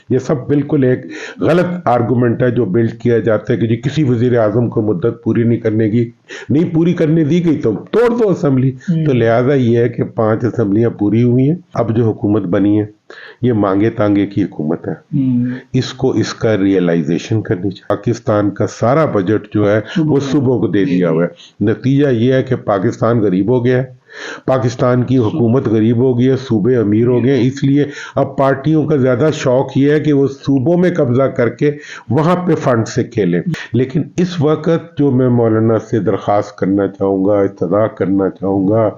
یہ سب بالکل ایک غلط آرگومنٹ ہے جو بلڈ کیا جاتا ہے کہ جی کسی وزیر اعظم کو مدت پوری نہیں پوری کرنے دی گئی تو توڑ دو اسمبلی. تو لہٰذا یہ ہے کہ 5 اسمبلیاں پوری ہوئی ہیں. اب جو حکومت بنی ہے یہ مانگے تانگے کی حکومت ہے. اس کا ریئلائزیشن کرنی چاہیے. پاکستان کا سارا بجٹ جو ہے وہ صوبوں کو دے دیا ہوا ہے. نتیجہ یہ ہے کہ پاکستان غریب ہو گیا ہے, پاکستان کی حکومت غریب ہو گئی ہے, صوبے امیر ہو گئے. اس لیے اب پارٹیوں کا زیادہ شوق یہ ہے کہ وہ صوبوں میں قبضہ کر کے وہاں پہ فنڈ سے کھیلیں. لیکن اس وقت جو میں مولانا سے درخواست کرنا چاہوں گا, استدعا کرنا چاہوں گا,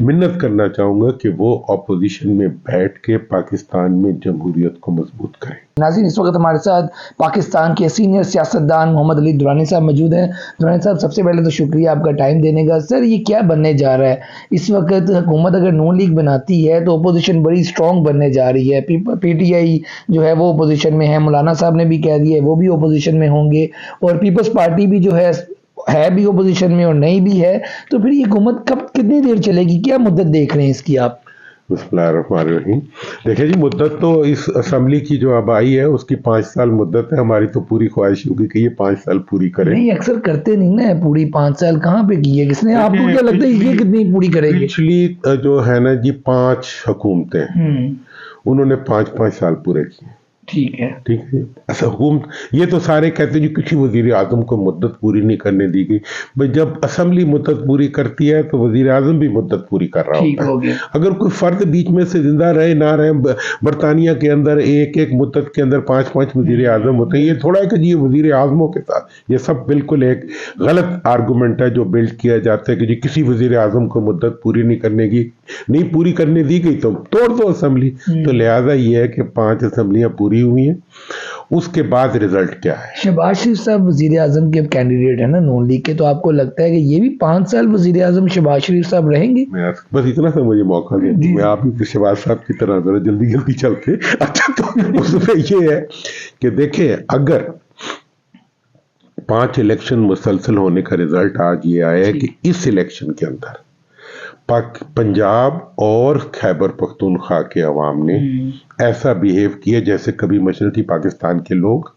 منت کرنا چاہوں گا کہ وہ اپوزیشن میں بیٹھ کے پاکستان میں جمہوریت کو مضبوط کریں. ناظرین, اس وقت ہمارے ساتھ پاکستان کے سینئر سیاستدان محمد علی درانی صاحب موجود ہیں. درانی صاحب, سب سے پہلے تو شکریہ آپ کا ٹائم دینے کا. سر, یہ کیا بننے جا رہا ہے اس وقت؟ حکومت اگر نون لیگ بناتی ہے تو اپوزیشن بڑی اسٹرانگ بننے جا رہی ہے. پی ٹی آئی جو ہے وہ اپوزیشن میں ہے, مولانا صاحب نے بھی کہہ دیا ہے وہ بھی اپوزیشن میں ہوں گے, اور پیپلز پارٹی بھی جو ہے بھی اپوزیشن میں اور نہیں بھی ہے. تو پھر یہ حکومت کتنی دیر چلے گی؟ کیا مدت دیکھ رہے ہیں اس کی آپ؟ بسم اللہ الرحمن الرحیم. دیکھیں جی, مدت تو اس اسمبلی کی جو اب آئی ہے اس کی 5 سال مدت ہے. ہماری تو پوری خواہش ہوگی کہ یہ 5 سال پوری کرے. نہیں, اکثر کرتے نہیں نا پوری 5 سال. کہاں پہ کی ہے کس نے؟ آپ کو کیا لگتا ہے یہ کتنی پوری کرے گی؟ پچھلی جو ہے نا جی 5 حکومتیں انہوں نے 5 سال پورے کیے. ٹھیک ہے. حکومت یہ تو سارے کہتے ہیں کسی وزیر اعظم کو مدت پوری نہیں کرنے دی گئی. بھائی جب اسمبلی مدت پوری کرتی ہے تو وزیر اعظم بھی مدت پوری کر رہا ہوتا ہے. اگر کوئی فرد بیچ میں سے زندہ رہے نہ رہے, برطانیہ کے اندر ایک مدت کے اندر 5 وزیر اعظم ہوتے ہیں. یہ تھوڑا ہے کہ یہ وزیر اعظموں کے ساتھ, یہ سب بالکل ایک غلط آرگومنٹ ہے جو بلڈ کیا جاتا ہے کہ جی کسی وزیر اعظم کو مدت پوری نہیں پوری کرنے دی گئی تو توڑ دو اسمبلی. تو لہٰذا یہ ہے کہ 5 اسمبلیاں پوری ہوئی ہیں. اس کے بعد رزلٹ کیا ہے؟ شہباز شریف صاحب وزیر اعظم کے کینڈیڈیٹ ہیں نا نون لیگ کے, تو آپ کو لگتا ہے کہ یہ بھی 5 سال وزیر اعظم شہباز شریف صاحب رہیں گے؟ بس اتنا سا مجھے موقع دیں. میں آپ ہی شہباز صاحب کی طرح ذرا جلدی چلتے. اچھا, تو اس میں یہ ہے کہ دیکھیں, اگر 5 الیکشن مسلسل ہونے کا رزلٹ آج یہ آیا ہے کہ اس الیکشن کے اندر پنجاب اور خیبر پختونخوا کے عوام نے ایسا بیہیو کیا جیسے کبھی مشرقی پاکستان کے لوگ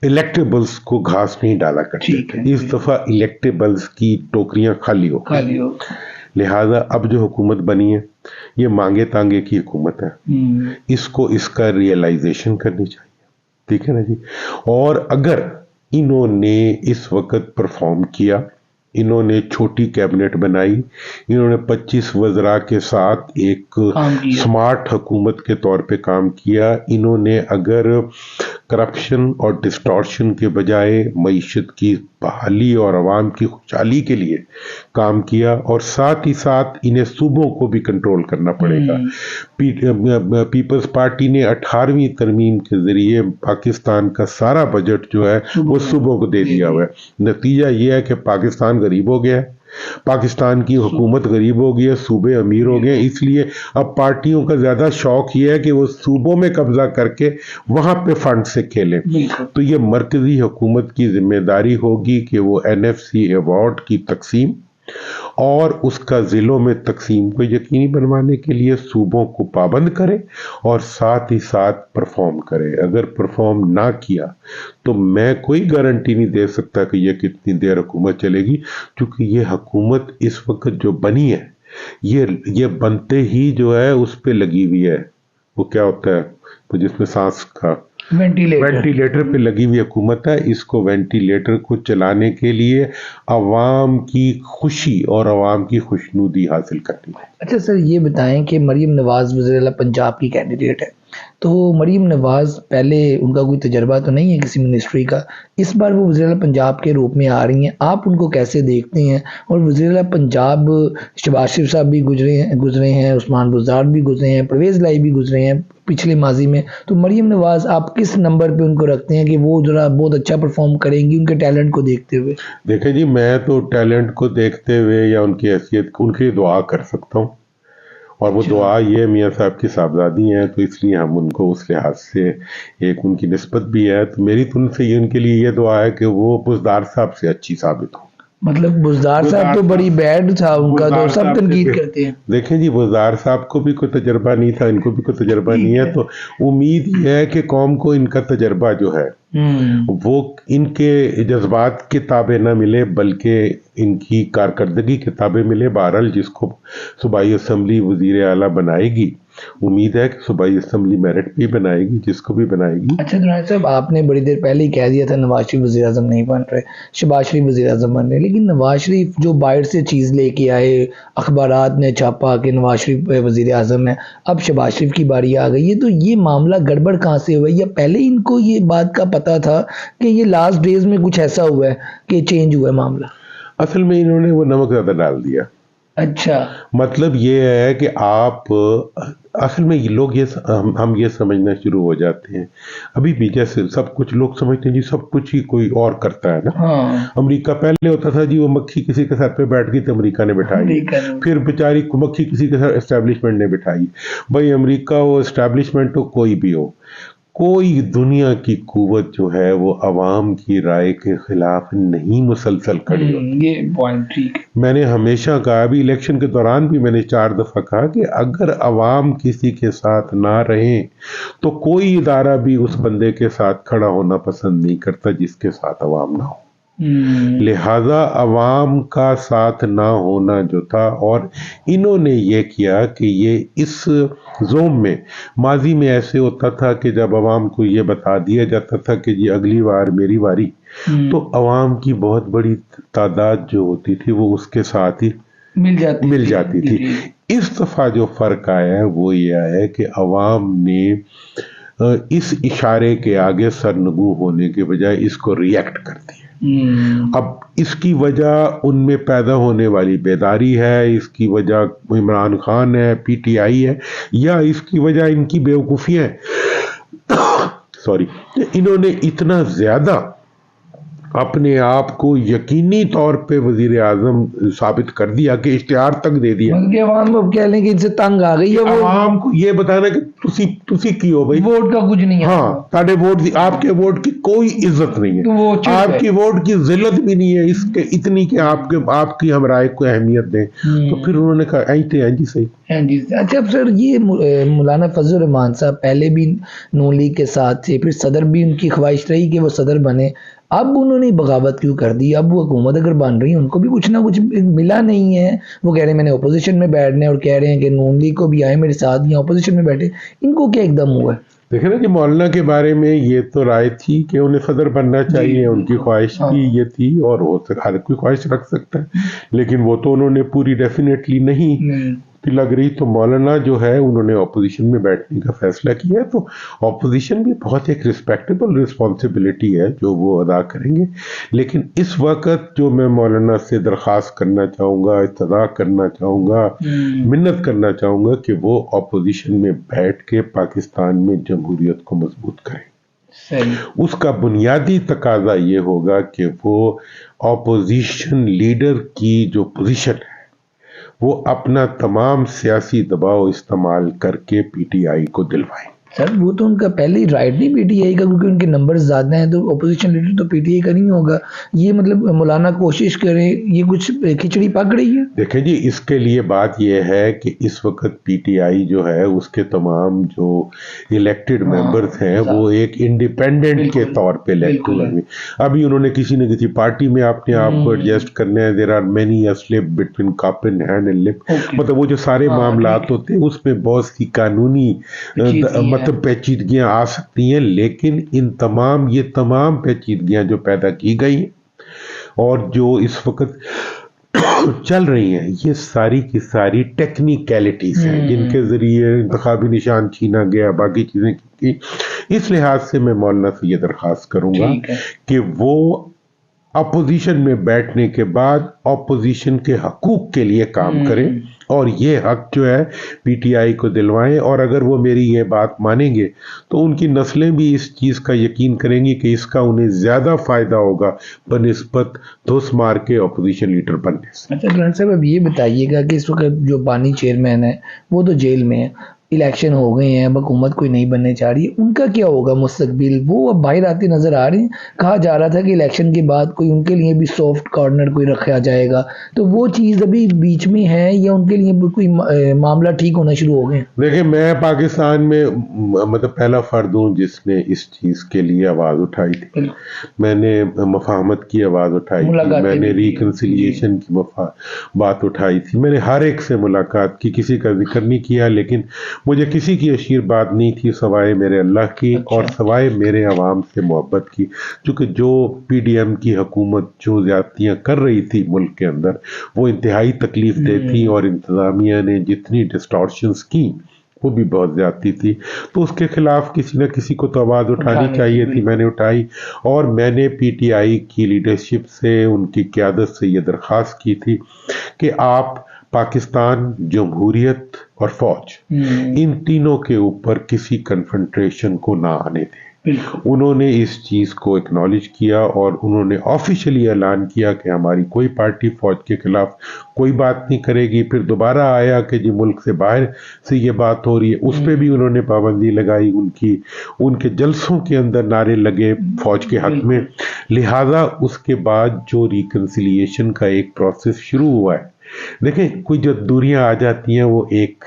الیکٹیبلز کو گھاس نہیں ڈالا کرتے تھے. اس دفعہ الیکٹیبلز کی ٹوکریاں خالی ہو. لہٰذا اب جو حکومت بنی ہے یہ مانگے تانگے کی حکومت ہے. اس کا ریئلائزیشن کرنی چاہیے. ٹھیک ہے نا جی. اور اگر انہوں نے اس وقت پرفارم کیا, انہوں نے چھوٹی کیبنٹ بنائی, انہوں نے 25 وزراء کے ساتھ ایک سمارٹ حکومت کے طور پہ کام کیا, انہوں نے اگر کرپشن اور ڈسٹارشن کے بجائے معیشت کی بحالی اور عوام کی خوشحالی کے لیے کام کیا, اور ساتھ ہی ساتھ انہیں صوبوں کو بھی کنٹرول کرنا پڑے گا. پیپلز پارٹی نے 18ویں ترمیم کے ذریعے پاکستان کا سارا بجٹ جو ہے وہ صوبوں کو دے دیا ہوا ہے. نتیجہ یہ ہے کہ پاکستان غریب ہو گیا ہے, پاکستان کی حکومت غریب ہو گئی ہے, صوبے امیر ہو گئے. اس لیے اب پارٹیوں کا زیادہ شوق یہ ہے کہ وہ صوبوں میں قبضہ کر کے وہاں پہ فنڈ سے کھیلیں. تو یہ مرکزی حکومت کی ذمہ داری ہوگی کہ وہ NFC ایوارڈ کی تقسیم اور اس کا ضلعوں میں تقسیم کو یقینی بنوانے کے لیے صوبوں کو پابند کرے اور ساتھ ہی ساتھ پرفارم کرے. اگر پرفارم نہ کیا تو میں کوئی گارنٹی نہیں دے سکتا کہ یہ کتنی دیر حکومت چلے گی, کیونکہ یہ حکومت اس وقت جو بنی ہے یہ بنتے ہی جو ہے اس پہ لگی ہوئی ہے, وہ کیا ہوتا ہے جس میں سانس کا وینٹیلیٹر پہ لگی ہوئی حکومت ہے. اس کو وینٹیلیٹر کو چلانے کے لیے عوام کی خوشی اور عوام کی خوشنودی حاصل کرنی ہے. اچھا سر, یہ بتائیں کہ مریم نواز وزیر اعلیٰ پنجاب کی کینڈیڈیٹ ہے, تو مریم نواز پہلے ان کا کوئی تجربہ تو نہیں ہے کسی منسٹری کا, اس بار وہ وزیر اعلیٰ پنجاب کے روپ میں آ رہی ہیں, آپ ان کو کیسے دیکھتے ہیں؟ اور وزیر اعلیٰ پنجاب شہباز شریف صاحب بھی گزرے ہیں, عثمان بزدار بھی گزرے ہیں, پرویز لائی بھی گزرے ہیں پچھلے ماضی میں. تو مریم نواز آپ کس نمبر پہ ان کو رکھتے ہیں کہ وہ ذرا بہت اچھا پرفارم کریں گی ان کے ٹیلنٹ کو دیکھتے ہوئے؟ دیکھیں جی, میں تو ٹیلنٹ کو دیکھتے ہوئے یا ان کی حیثیت ان کی دعا کر سکتا ہوں, اور وہ دعا یہ میاں صاحب کی صاحبزادی ہیں, تو اس لیے ہم ان کو اس لحاظ سے ایک ان کی نسبت بھی ہے. تو میری تو ان سے ان کے لیے یہ دعا ہے کہ وہ بزدار صاحب سے اچھی ثابت ہو. مطلب بزدار صاحب تو بڑی بیڈ تھا ان کا، تو سب تنقید کرتے ہیں. دیکھیں جی بزدار صاحب کو بھی کوئی تجربہ نہیں تھا، ان کو بھی کوئی تجربہ نہیں ہے، تو امید یہ ہے کہ قوم کو ان کا تجربہ جو ہے وہ ان کے جذبات کی تابع نہ ملے بلکہ ان کی کارکردگی کی تابع ملے. بہرحال جس کو صوبائی اسمبلی وزیر اعلیٰ بنائے گی، امید ہے کہ صوبائی اسمبلی میرٹ بھی بنائے گی، جس کو بھی بنائے گی. اچھا درانی صاحب، آپ نے بڑی دیر پہلے ہی کہہ دیا تھا نواز شریف وزیر اعظم نہیں بن رہے، شہباز شریف وزیر اعظم بن رہے، لیکن نواز شریف جو باہر سے چیز لے کے آئے، اخبارات نے چھاپا کہ نواز شریف وزیر اعظم ہے، اب شہباز شریف کی باری آ گئی ہے، تو یہ معاملہ گڑبڑ کہاں سے ہوا ہے؟ یا پہلے ان کو یہ بات کا پتہ تھا کہ یہ لاسٹ ڈیز میں کچھ ایسا ہوا ہے کہ چینج ہوا ہے معاملہ؟ اصل میں انہوں نے وہ نمک زیادہ ڈال دیا. اچھا، مطلب یہ ہے کہ آپ اصل میں یہ لوگ ہم یہ سمجھنا شروع ہو جاتے ہیں ابھی بھی، جیسے سب کچھ لوگ سمجھتے ہیں جی سب کچھ ہی کوئی اور کرتا ہے نا. امریکہ پہلے ہوتا تھا جی وہ مکھی کسی کے سر پہ بیٹھ گئی تو امریکہ نے بٹھائی، پھر بیچاری مکھی کسی کے سر اسٹیبلشمنٹ نے بٹھائی. بھائی امریکہ ہو، اسٹیبلشمنٹ ہو، کوئی بھی ہو، کوئی دنیا کی قوت جو ہے وہ عوام کی رائے کے خلاف نہیں مسلسل کھڑی ہوتی. یہ پوائنٹ ٹھیک. میں نے ہمیشہ کہا، ابھی الیکشن کے دوران بھی میں نے 4 دفعہ کہا کہ اگر عوام کسی کے ساتھ نہ رہیں تو کوئی ادارہ بھی اس بندے کے ساتھ کھڑا ہونا پسند نہیں کرتا جس کے ساتھ عوام نہ ہو. لہذا عوام کا ساتھ نہ ہونا جو تھا، اور انہوں نے یہ کیا کہ یہ اس زوم میں، ماضی میں ایسے ہوتا تھا کہ جب عوام کو یہ بتا دیا جاتا تھا کہ جی اگلی بار میری باری، تو عوام کی بہت بڑی تعداد جو ہوتی تھی وہ اس کے ساتھ ہی مل جاتی تھی. اس دفعہ جو فرق آیا ہے وہ یہ ہے کہ عوام نے اس اشارے کے آگے سرنگو ہونے کے بجائے اس کو ریئیکٹ کر دیا. اب اس کی وجہ ان میں پیدا ہونے والی بیداری ہے، اس کی وجہ عمران خان ہے، پی ٹی آئی ہے، یا اس کی وجہ ان کی بیوقوفی ہے. سوری، انہوں نے اتنا زیادہ اپنے آپ کو یقینی طور پہ وزیر اعظم ثابت کر دیا کہ اشتہار تک دے دیا. عوام کو کہہ لیں کہ ان سے تنگ آ گئی ہے، عوام کو یہ بتانا کہ تسی کی ہو بھائی، ووٹ کا کچھ نہیں ہے. ہاں، تاڑے ووٹ دی، آپ کے ووٹ کی کوئی عزت نہیں ہے، آپ کی ووٹ کی ذلت بھی نہیں ہے اس کے اتنی کہ آپ کی ہم رائے کو اہمیت دیں. تو پھر انہوں نے کہا ایتے ہیں جی صحیح. اچھا سر، یہ مولانا فضل الرحمان صاحب پہلے بھی نون لیگ کے ساتھ تھے، پھر صدر بھی ان کی خواہش رہی کہ وہ صدر بنے، اب انہوں نے بغاوت کیوں کر دی؟ اب وہ حکومت اگر بن رہی ہے ان کو بھی کچھ نہ کچھ ملا نہیں ہے، وہ کہہ رہے ہیں میں نے اپوزیشن میں بیٹھنے، اور کہہ رہے ہیں کہ نون لیگ کو بھی آئے میرے ساتھ یا اپوزیشن میں بیٹھے، ان کو کیا ایک دم ہوا ہے؟ دیکھیں نا جی، مولانا کے بارے میں یہ تو رائے تھی کہ انہیں صدر بننا چاہیے، ان کی خواہش بھی یہ تھی، اور ہر کوئی خواہش رکھ سکتا ہے، لیکن وہ تو انہوں نے پوری ڈیفینیٹلی نہیں لگ رہی. تو مولانا جو ہے انہوں نے اپوزیشن میں بیٹھنے کا فیصلہ کیا ہے، تو اپوزیشن بھی بہت ایک رسپیکٹیبل رسپانسبلٹی ہے جو وہ ادا کریں گے. لیکن اس وقت جو میں مولانا سے درخواست کرنا چاہوں گا، استدعا کرنا چاہوں گا، منت کرنا چاہوں گا کہ وہ اپوزیشن میں بیٹھ کے پاکستان میں جمہوریت کو مضبوط کریں. اس کا بنیادی تقاضا یہ ہوگا کہ وہ اپوزیشن لیڈر کی جو پوزیشن ہے وہ اپنا تمام سیاسی دباؤ استعمال کر کے پی ٹی آئی کو دلوائیں. سر وہ تو ان کا پہلے ہی رائٹ نہیں پی ٹی آئی کا، کیونکہ ان کے نمبر زیادہ ہیں، تو اپوزیشن لیڈر تو پی ٹی آئی کا نہیں ہوگا. یہ مطلب مولانا کوشش کریں، یہ کچھ کھچڑی پک رہی ہے. دیکھیں جی، اس کے لیے بات یہ ہے کہ اس وقت پی ٹی آئی جو ہے اس کے تمام جو الیکٹڈ ممبرز ہیں وہ ایک انڈیپینڈنٹ کے طور پہ الیکٹ ہوئے ہیں. ابھی انہوں نے کسی نہ کسی پارٹی میں اپنے آپ کو ایڈجسٹ کرنا ہے. There are many slip between cup and hand and lip, مطلب وہ جو سارے معاملات ہوتے ہیں اس میں بہت سی قانونی پیچیدگیاں آ سکتی ہیں، لیکن یہ تمام پیچیدگیاں جو پیدا کی گئی اور جو اس وقت چل رہی ہیں، یہ ساری کی ساری ٹیکنیکلٹیز ہیں جن کے ذریعے انتخابی نشان چھینا گیا، باقی چیزیں کی. اس لحاظ سے میں مولانا سے یہ درخواست کروں گا کہ وہ اپوزیشن میں بیٹھنے کے بعد اپوزیشن کے حقوق کے لیے کام کریں، اور یہ حق جو ہے پی ٹی آئی کو دلوائیں. اور اگر وہ میری یہ بات مانیں گے تو ان کی نسلیں بھی اس چیز کا یقین کریں گی کہ اس کا انہیں زیادہ فائدہ ہوگا بنسبت دھوس مار کے اپوزیشن لیڈر بننے سے. اچھا گرانٹ صاحب، اب یہ بتائیے گا کہ اس وقت جو بانی چیئرمین ہے وہ تو جیل میں ہے، الیکشن ہو گئے ہیں، اب حکومت کوئی نہیں بننے چاہ رہی ہے، ان کا کیا ہوگا مستقبل؟ وہ اب باہر آتے نظر آ رہے ہیں، کہا جا رہا تھا کہ الیکشن کے بعد کوئی ان کے لیے بھی سافٹ کارنر کوئی رکھا جائے گا، تو وہ چیز ابھی بیچ میں ہے یا ان کے لیے کوئی معاملہ ٹھیک ہونا شروع ہو گئے ہیں؟ دیکھیں میں پاکستان میں مطلب پہلا فرد ہوں جس نے اس چیز کے لیے آواز اٹھائی تھی، میں نے مفاہمت کی آواز اٹھائی تھی، میں نے ریکنسیلیشن کی بات اٹھائی تھی، میں نے ہر ایک سے ملاقات کی، کسی کا ذکر نہیں کیا، لیکن مجھے کسی کی اشیر بات نہیں تھی سوائے میرے اللہ کی اور سوائے میرے عوام سے محبت کی، چونکہ جو پی ڈی ایم کی حکومت جو زیادتیاں کر رہی تھی ملک کے اندر وہ انتہائی تکلیف دہ تھی، اور انتظامیہ نے جتنی ڈسٹارشنز کی وہ بھی بہت زیادتی تھی، تو اس کے خلاف کسی نہ کسی کو تو آواز اٹھانی چاہیے تھی، میں نے اٹھائی، اور میں نے پی ٹی آئی کی لیڈرشپ سے، ان کی قیادت سے یہ درخواست کی تھی کہ آپ پاکستان، جمہوریت اور فوج ان تینوں کے اوپر کسی کنفرنٹریشن کو نہ آنے دیں۔ انہوں نے اس چیز کو اکنالج کیا اور انہوں نے آفیشلی اعلان کیا کہ ہماری کوئی پارٹی فوج کے خلاف کوئی بات نہیں کرے گی۔ پھر دوبارہ آیا کہ جی ملک سے باہر سے یہ بات ہو رہی ہے، اس پہ بھی انہوں نے پابندی لگائی، ان کے جلسوں کے اندر نعرے لگے فوج کے حق میں، لہذا اس کے بعد جو ریکنسیلیشن کا ایک پروسیس شروع ہوا ہے، دیکھیں کوئی جو دوریاں آ جاتی ہیں وہ ایک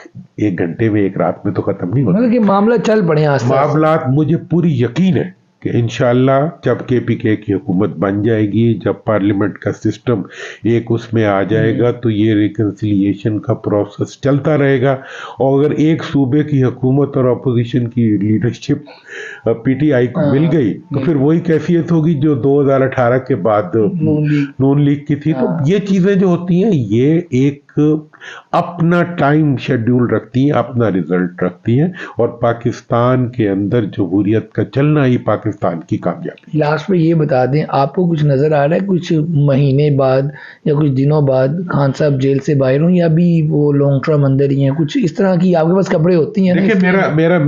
گھنٹے میں ایک رات میں تو ختم نہیں ہوتی، مطلب کہ معاملہ چل پڑے ہیں، معاملات مجھے پوری یقین ہے کہ انشاءاللہ جب کے پی کے کی حکومت بن جائے گی، جب پارلیمنٹ کا سسٹم ایک اس میں آ جائے گا تو یہ ریکنسیلیشن کا پروسیس چلتا رہے گا، اور اگر ایک صوبے کی حکومت اور اپوزیشن کی لیڈرشپ پی ٹی آئی کو مل گئی تو پھر وہی کیفیت ہوگی جو 2018 کے بعد نون لیگ کی تھی۔ تو یہ چیزیں جو ہوتی ہیں یہ ایک اپنا ٹائم شیڈیول رکھتی ہیں، اپنا رزلٹ رکھتی ہیں، اور پاکستان کے اندر جمہوریت کا چلنا ہی پاکستان کی کامیابی۔ لاسٹ میں یہ بتا دیں، آپ کو کچھ نظر آ رہا ہے کچھ مہینے بعد یا کچھ دنوں بعد خان صاحب جیل سے باہر ہوں، یا بھی وہ لانگ ٹرم اندر ہی ہیں؟ کچھ اس طرح کی آپ کے پاس کپڑے ہوتی ہیں؟ دیکھیں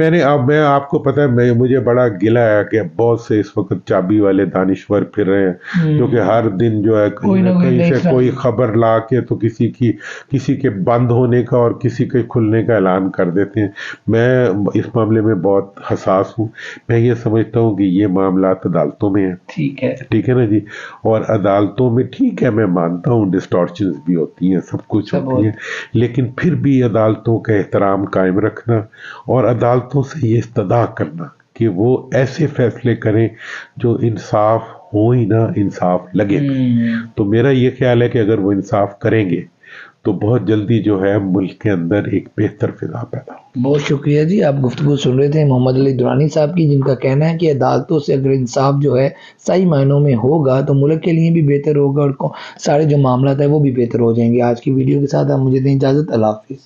میں آپ کو پتا ہے مجھے بڑا گلا ہے کہ بہت سے اس وقت چابی والے دانشور پھر رہے ہیں جو کہ ہر دن جو ہے کہیں سے کوئی خبر لا کے تو کسی کے بند ہونے کا اور کسی کے کھلنے کا اعلان کر دیتے ہیں۔ میں اس معاملے میں بہت حساس ہوں، میں یہ سمجھتا ہوں کہ یہ معاملات عدالتوں میں ہیں، ٹھیک ہے نا جی، اور عدالتوں میں ٹھیک ہے میں مانتا ہوں ڈسٹارشنز بھی ہوتی ہیں، سب کچھ ہوتی ہیں، لیکن پھر بھی عدالتوں کا احترام قائم رکھنا اور عدالتوں سے یہ استدعا کرنا کہ وہ ایسے فیصلے کریں جو انصاف ہو ہی نہ، انصاف لگے، تو میرا یہ خیال ہے کہ اگر وہ انصاف کریں گے تو بہت جلدی جو ہے ملک کے اندر ایک بہتر فضا پیدا ہو۔ بہت شکریہ جی، آپ گفتگو سن رہے تھے محمد علی درانی صاحب کی، جن کا کہنا ہے کہ عدالتوں سے اگر انصاف جو ہے صحیح معنوں میں ہوگا تو ملک کے لیے بھی بہتر ہوگا، اور سارے جو معاملات ہیں وہ بھی بہتر ہو جائیں گے۔ آج کی ویڈیو کے ساتھ آپ مجھے دیں اجازت، اللہ حافظ۔